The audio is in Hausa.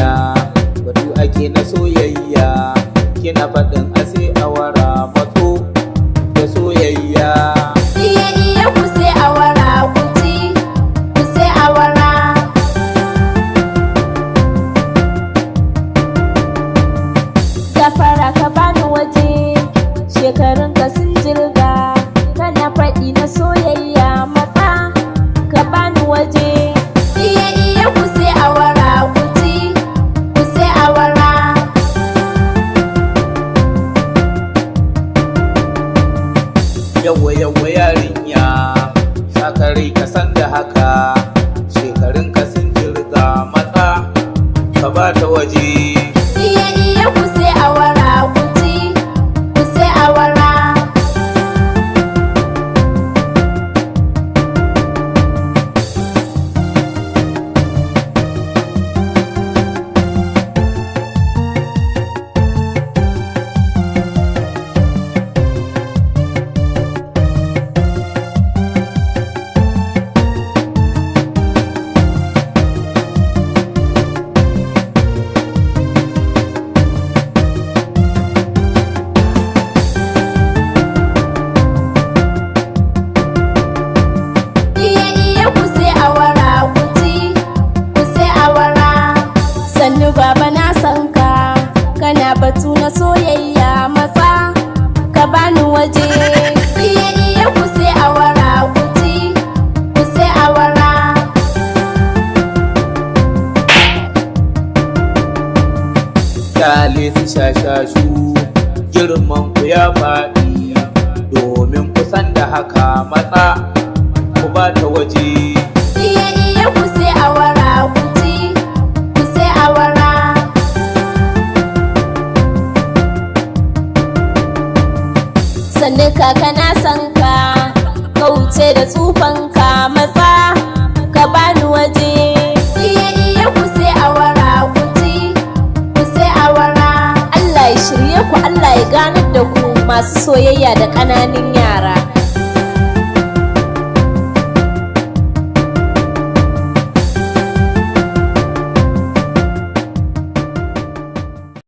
soyayya, batu ake na soyayya, kina faɗin ase awara matso da soyayya. Iya iya ku sai awara ku ci, ku sai awara. Gafara ka bani waje, shekarun ka sun jirga, kana faɗi na soyayya matsa ka bani waje. Iya iya ku sai awara ku ci, ku sai awara. Yawa yawa yarinya, shakari ka san da haka, shekarun ka sun jirga matsa ka bata waje. Iya iya ku sai awara ku ci, ku sai awara. Iya iya ku sai awara ku ci, ku sai awara. Sannu baba na san ka, kana batu na soyayya matsa ka bani waje. Iya iya ku sai awara ku ci, ku sai awara. Kyale su shashashu, girman ku ya faɗi, domin kusan da haka matsa ku bata waje. Iya iya ku sai awara ku ci, ku sai awara. Sannu kaka na san ka, ka wuce da tsufanka matsa ka bani waje. Iya iya ku sai awara ku ci, ku sai awara. Allah ya shirye ku, Allah ya ganar da ku masu soyayya da ƙananan yara.